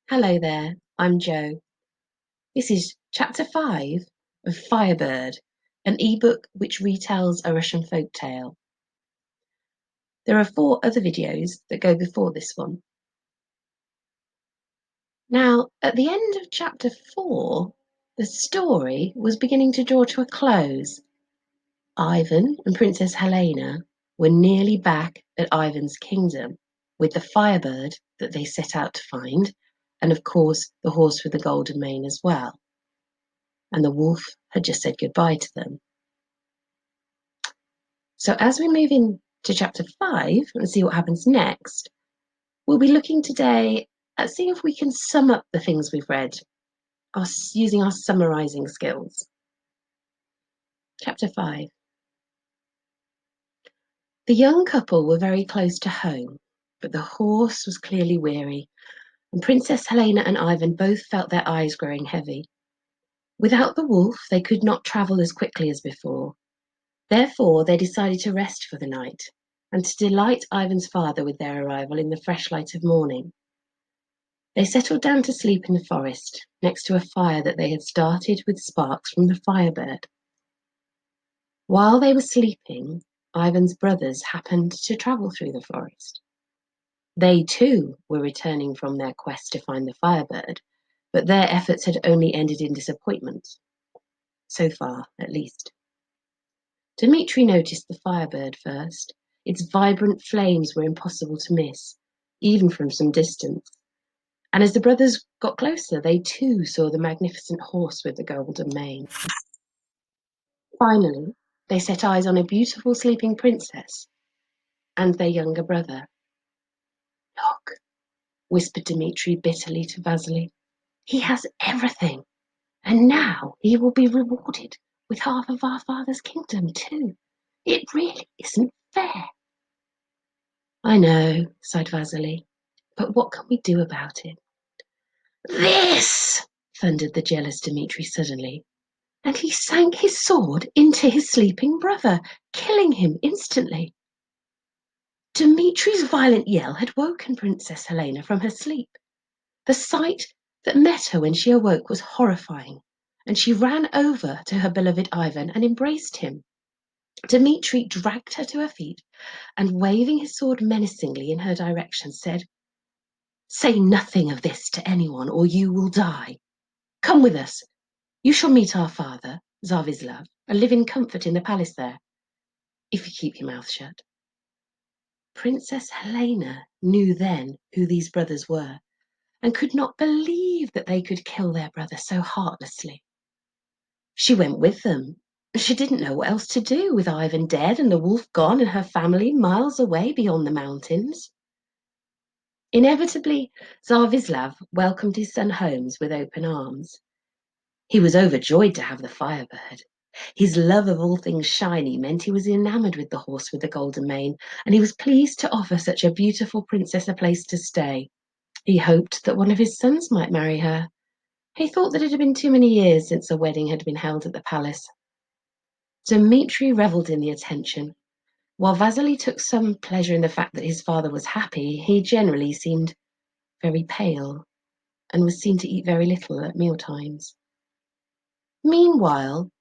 Hello there, I'm Jo. This is chapter 5 of Firebird, an ebook which retells a Russian folk tale. There are 4 other videos that go before this one. Now, at the end of chapter 4, the story was beginning to draw to a close. Ivan and Princess Helena were nearly back at Ivan's kingdom with the Firebird that they set out to find, and of course the horse with the golden mane as well. And the wolf had just said goodbye to them. So as we move into chapter 5 and see what happens next, we'll be looking today at seeing if we can sum up the things we've read, using our summarising skills. Chapter 5. The young couple were very close to home, but the horse was clearly weary, and Princess Helena and Ivan both felt their eyes growing heavy. Without the wolf, they could not travel as quickly as before. Therefore, they decided to rest for the night, and to delight Ivan's father with their arrival in the fresh light of morning. They settled down to sleep in the forest, next to a fire that they had started with sparks from the Firebird. While they were sleeping, Ivan's brothers happened to travel through the forest. They too were returning from their quest to find the Firebird, but their efforts had only ended in disappointment. So far, at least. Dmitri noticed the Firebird first. Its vibrant flames were impossible to miss, even from some distance. And as the brothers got closer, they too saw the magnificent horse with the golden mane. Finally, they set eyes on a beautiful sleeping princess and their younger brother. Look, whispered Dmitri bitterly to Vasily. He has everything, and now he will be rewarded with half of our father's kingdom too. It really isn't fair. I know, sighed Vasily, but what can we do about it? This! Thundered the jealous Dmitri suddenly, and he sank his sword into his sleeping brother, killing him instantly. Dmitri's violent yell had woken Princess Helena from her sleep. The sight that met her when she awoke was horrifying, and she ran over to her beloved Ivan and embraced him. Dmitri dragged her to her feet and, waving his sword menacingly in her direction, said, "Say nothing of this to anyone, or you will die. Come with us. You shall meet our father, Zavislav, and live in comfort in the palace there, if you keep your mouth shut." Princess Helena knew then who these brothers were, and could not believe that they could kill their brother so heartlessly. She went with them. She didn't know what else to do, with Ivan dead and the wolf gone and her family miles away beyond the mountains. Inevitably, Zavislav welcomed his son Holmes with open arms. He was overjoyed to have the Firebird. His love of all things shiny meant he was enamoured with the horse with the golden mane, and he was pleased to offer such a beautiful princess a place to stay. He hoped that one of his sons might marry her. He thought that it had been too many years since a wedding had been held at the palace. Dmitri revelled in the attention. While Vasily took some pleasure in the fact that his father was happy, he generally seemed very pale and was seen to eat very little at mealtimes. Meanwhile,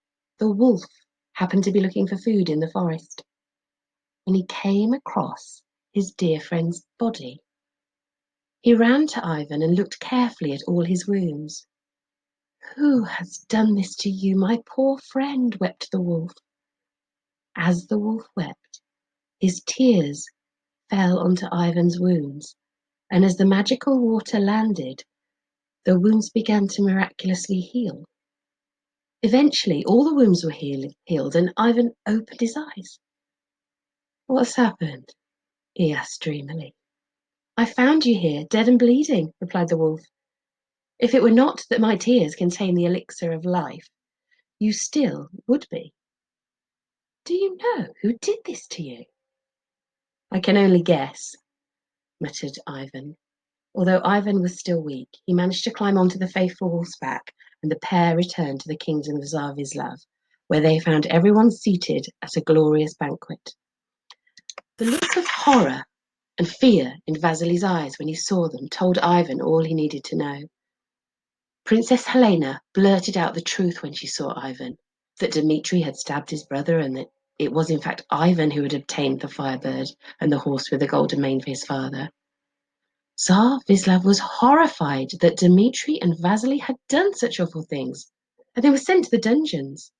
the wolf happened to be looking for food in the forest, when he came across his dear friend's body. He ran to Ivan and looked carefully at all his wounds. "Who has done this to you, my poor friend?" wept the wolf. As the wolf wept, his tears fell onto Ivan's wounds, and as the magical water landed, the wounds began to miraculously heal. Eventually, all the wounds were healed, and Ivan opened his eyes. "What's happened?" he asked dreamily. "I found you here, dead and bleeding," replied the wolf. "If it were not that my tears contain the elixir of life, you still would be. Do you know who did this to you?" "I can only guess," muttered Ivan. Although Ivan was still weak, he managed to climb onto the faithful wolf's back, and the pair returned to the kingdom of Zavislav, where they found everyone seated at a glorious banquet. The look of horror and fear in Vasily's eyes when he saw them told Ivan all he needed to know. Princess Helena blurted out the truth when she saw Ivan, that Dmitri had stabbed his brother and that it was in fact Ivan who had obtained the Firebird and the horse with the golden mane for his father. Tsar Vislav was horrified that Dmitri and Vasily had done such awful things, and they were sent to the dungeons.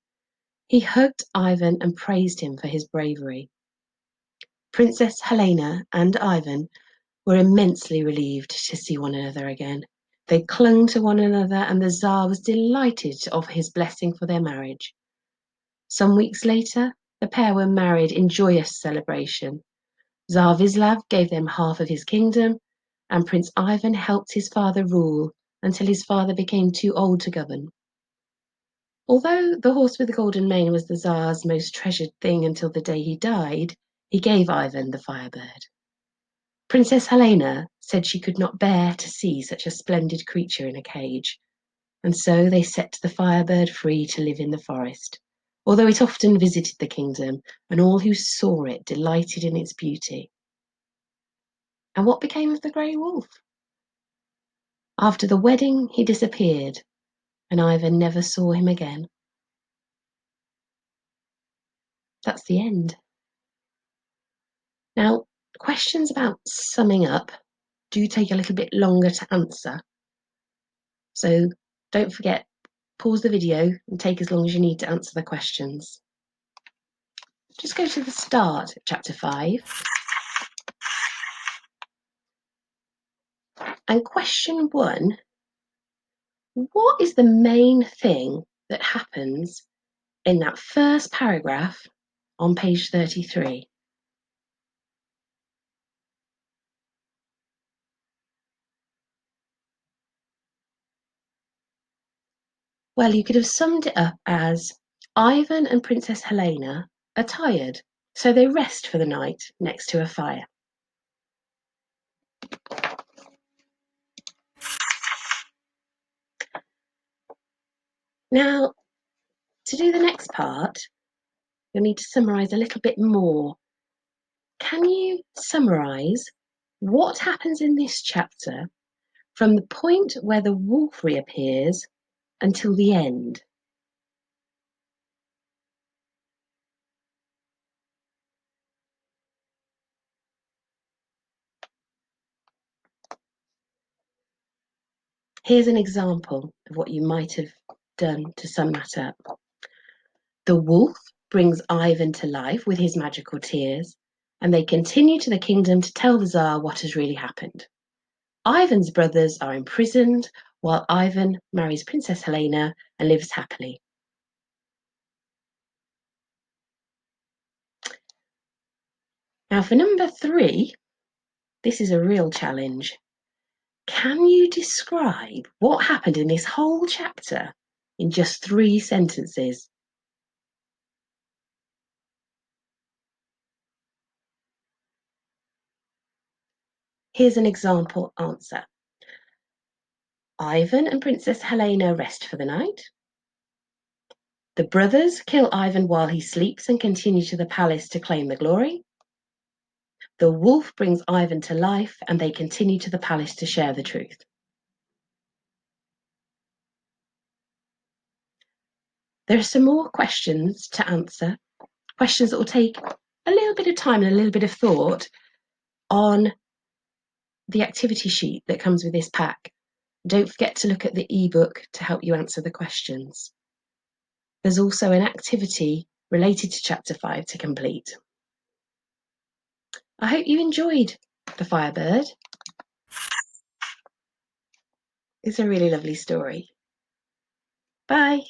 He hugged Ivan and praised him for his bravery. Princess Helena and Ivan were immensely relieved to see one another again. They clung to one another, and the Tsar was delighted to offer his blessing for their marriage. Some weeks later, the pair were married in joyous celebration. Tsar Vislav gave them half of his kingdom, and Prince Ivan helped his father rule until his father became too old to govern. Although the horse with the golden mane was the Tsar's most treasured thing until the day he died, he gave Ivan the Firebird. Princess Helena said she could not bear to see such a splendid creature in a cage, and so they set the Firebird free to live in the forest, although it often visited the kingdom, and all who saw it delighted in its beauty. And what became of the grey wolf? After the wedding, he disappeared, and Ivan never saw him again. That's the end. Now, questions about summing up do take a little bit longer to answer. So don't forget, pause the video and take as long as you need to answer the questions. Just go to the start of chapter 5. And question 1, what is the main thing that happens in that first paragraph on page 33? Well, you could have summed it up as Ivan and Princess Helena are tired, so they rest for the night next to a fire. Now, to do the next part, you'll need to summarise a little bit more. Can you summarise what happens in this chapter from the point where the wolf reappears until the end? Here's an example of what you might have done to sum that up. The wolf brings Ivan to life with his magical tears, and they continue to the kingdom to tell the Tsar what has really happened. Ivan's brothers are imprisoned, while Ivan marries Princess Helena and lives happily. Now for number 3, this is a real challenge. Can you describe what happened in this whole chapter in just 3 sentences? Here's an example answer. Ivan and Princess Helena rest for the night. The brothers kill Ivan while he sleeps and continue to the palace to claim the glory. The wolf brings Ivan to life and they continue to the palace to share the truth. There are some more questions to answer, questions that will take a little bit of time and a little bit of thought on the activity sheet that comes with this pack. Don't forget to look at the ebook to help you answer the questions. There's also an activity related to chapter 5 to complete. I hope you enjoyed The Firebird. It's a really lovely story. Bye.